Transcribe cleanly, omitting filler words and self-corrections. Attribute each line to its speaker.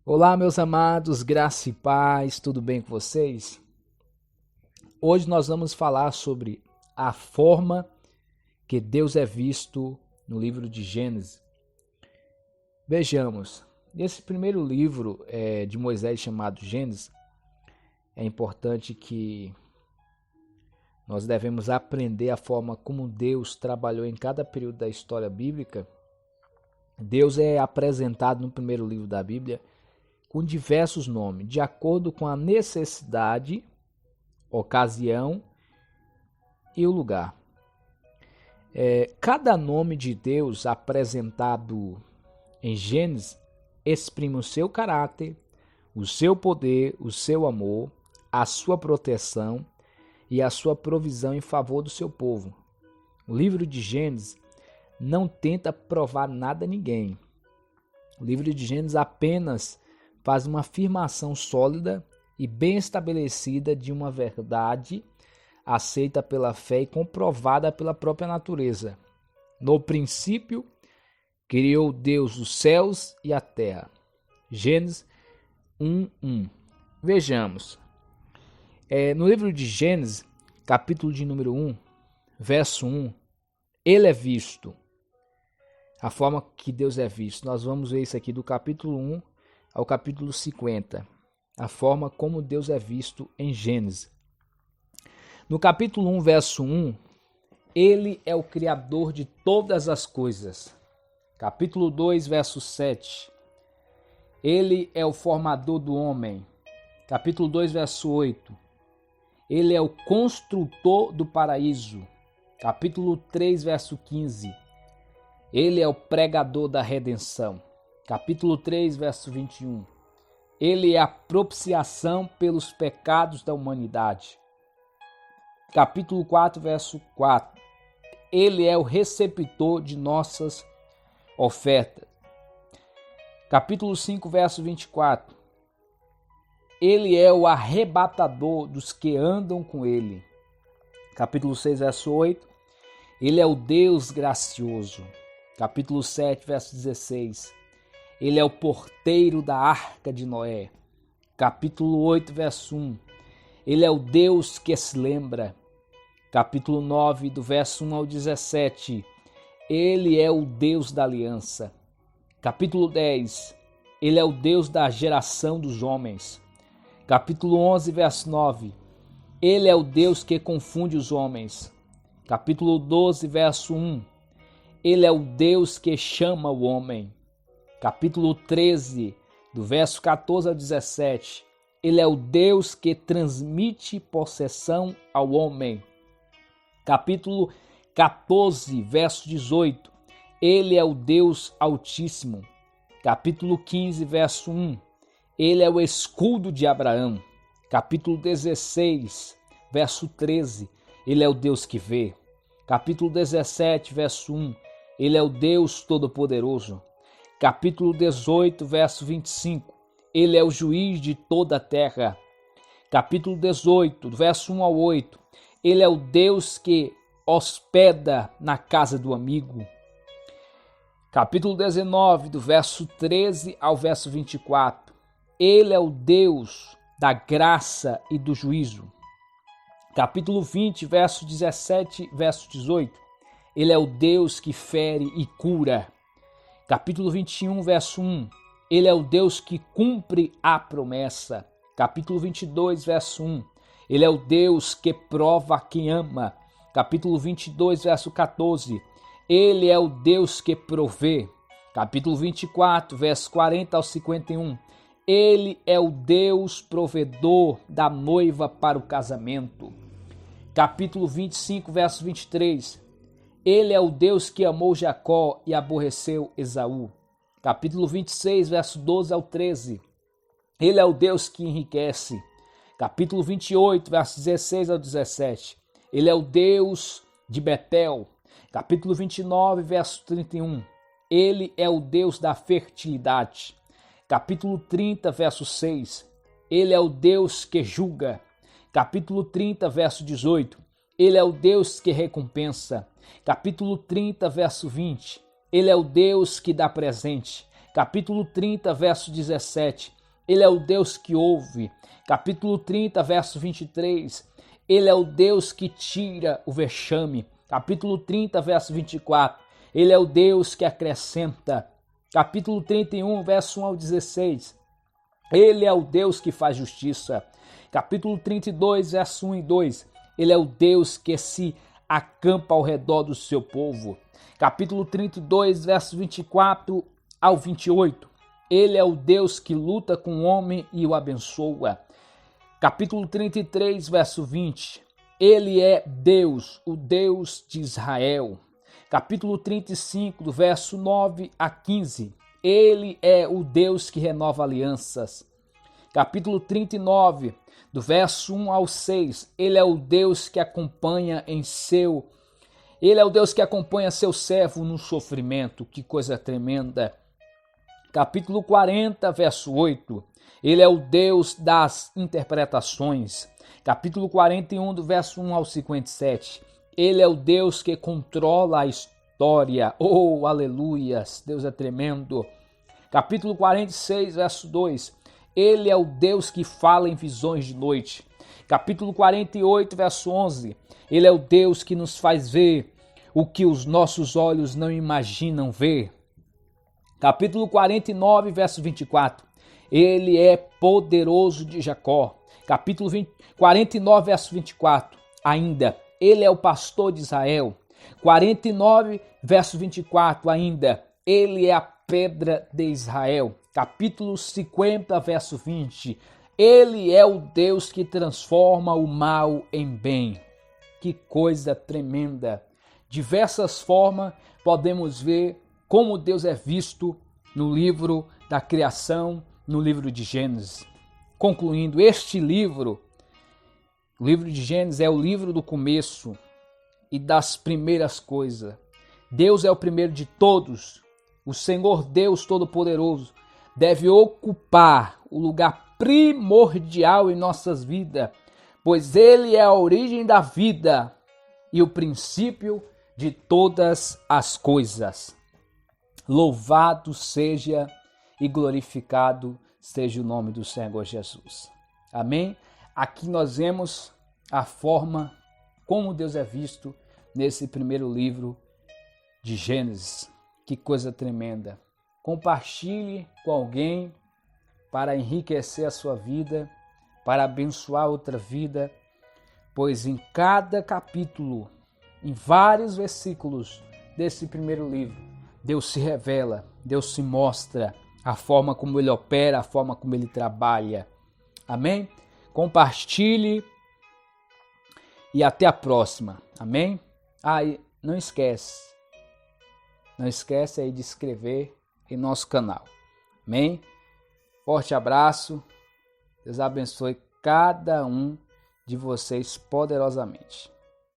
Speaker 1: Olá, meus amados, graça e paz, tudo bem com vocês? Hoje nós vamos falar sobre a forma que Deus é visto no livro de Gênesis. Vejamos, nesse primeiro livro de Moisés chamado Gênesis, é importante que nós devemos aprender a forma como Deus trabalhou em cada período da história bíblica. Deus é apresentado no primeiro livro da Bíblia com diversos nomes, de acordo com a necessidade, ocasião e o lugar. Cada nome de Deus apresentado em Gênesis exprime o seu caráter, o seu poder, o seu amor, a sua proteção e a sua provisão em favor do seu povo. O livro de Gênesis não tenta provar nada a ninguém. O livro de Gênesis apenas faz uma afirmação sólida e bem estabelecida de uma verdade aceita pela fé e comprovada pela própria natureza. No princípio, criou Deus os céus e a terra. Gênesis 1:1. Vejamos. No livro de Gênesis, capítulo de número 1, verso 1, ele é visto. A forma que Deus é visto. Nós vamos ver isso aqui do capítulo 1 ao capítulo 50, a forma como Deus é visto em Gênesis. No capítulo 1, verso 1, ele é o criador de todas as coisas. Capítulo 2, verso 7, ele é o formador do homem. Capítulo 2, verso 8, ele é o construtor do paraíso. Capítulo 3, verso 15, ele é o pregador da redenção. Capítulo 3, verso 21. Ele é a propiciação pelos pecados da humanidade. Capítulo 4, verso 4. Ele é o receptor de nossas ofertas. Capítulo 5, verso 24. Ele é o arrebatador dos que andam com ele. Capítulo 6, verso 8. Ele é o Deus gracioso. Capítulo 7, verso 16. Ele é o porteiro da arca de Noé. Capítulo 8, verso 1. Ele é o Deus que se lembra. Capítulo 9, do verso 1 ao 17. Ele é o Deus da aliança. Capítulo 10. Ele é o Deus da geração dos homens. Capítulo 11, verso 9. Ele é o Deus que confunde os homens. Capítulo 12, verso 1. Ele é o Deus que chama o homem. Capítulo 13, do verso 14 ao 17. Ele é o Deus que transmite possessão ao homem. Capítulo 14, verso 18. Ele é o Deus Altíssimo. Capítulo 15, verso 1. Ele é o escudo de Abraão. Capítulo 16, verso 13. Ele é o Deus que vê. Capítulo 17, verso 1. Ele é o Deus Todo-Poderoso. Capítulo 18, verso 25. Ele é o juiz de toda a terra. Capítulo 18, verso 1 ao 8. Ele é o Deus que hospeda na casa do amigo. Capítulo 19, do verso 13 ao verso 24. Ele é o Deus da graça e do juízo. Capítulo 20, verso 17, verso 18. Ele é o Deus que fere e cura. Capítulo 21, verso 1. Ele é o Deus que cumpre a promessa. Capítulo 22, verso 1. Ele é o Deus que prova quem ama. Capítulo 22, verso 14. Ele é o Deus que provê. Capítulo 24, verso 40 ao 51. Ele é o Deus provedor da noiva para o casamento. Capítulo 25, verso 23. Ele é o Deus que amou Jacó e aborreceu Esaú. Capítulo 26, verso 12 ao 13. Ele é o Deus que enriquece. Capítulo 28, verso 16 ao 17. Ele é o Deus de Betel. Capítulo 29, verso 31. Ele é o Deus da fertilidade. Capítulo 30, verso 6. Ele é o Deus que julga. Capítulo 30, verso 18. Ele é o Deus que recompensa. Capítulo 30, verso 20. Ele é o Deus que dá presente. Capítulo 30, verso 17. Ele é o Deus que ouve. Capítulo 30, verso 23. Ele é o Deus que tira o vexame. Capítulo 30, verso 24. Ele é o Deus que acrescenta. Capítulo 31, verso 1 ao 16. Ele é o Deus que faz justiça. Capítulo 32, verso 1 e 2. Ele é o Deus que se acampa ao redor do seu povo. Capítulo 32, verso 24 ao 28. Ele é o Deus que luta com o homem e o abençoa. Capítulo 33, verso 20. Ele é Deus, o Deus de Israel. Capítulo 35, do verso 9 a 15. Ele é o Deus que renova alianças. Capítulo 39, do verso 1 ao 6. Ele é o Deus que acompanha seu servo no sofrimento. Que coisa tremenda. Capítulo 40, verso 8. Ele é o Deus das interpretações. Capítulo 41, do verso 1 ao 57. Ele é o Deus que controla a história. Oh, aleluias, Deus é tremendo. Capítulo 46, verso 2. Ele é o Deus que fala em visões de noite. Capítulo 48, verso 11. Ele é o Deus que nos faz ver o que os nossos olhos não imaginam ver. Capítulo 49, verso 24. Ele é poderoso de Jacó. Capítulo 49, verso 24. Ainda, ele é o pastor de Israel. 49, verso 24. Ainda, ele é a pedra de Israel. Capítulo 50, verso 20. Ele é o Deus que transforma o mal em bem. Que coisa tremenda. Diversas formas podemos ver como Deus é visto no livro da criação, no livro de Gênesis. Concluindo, este livro, o livro de Gênesis é o livro do começo e das primeiras coisas. Deus é o primeiro de todos. O Senhor Deus Todo-Poderoso deve ocupar o lugar primordial em nossas vidas, pois Ele é a origem da vida e o princípio de todas as coisas. Louvado seja e glorificado seja o nome do Senhor Jesus. Amém? Aqui nós vemos a forma como Deus é visto nesse primeiro livro de Gênesis. Que coisa tremenda. Compartilhe com alguém para enriquecer a sua vida, para abençoar outra vida, pois em cada capítulo, em vários versículos desse primeiro livro, Deus se revela, Deus se mostra, a forma como Ele opera, a forma como Ele trabalha. Amém? Compartilhe e até a próxima. Amém? E não esquece aí de se inscrever em nosso canal. Amém? Forte abraço. Deus abençoe cada um de vocês poderosamente.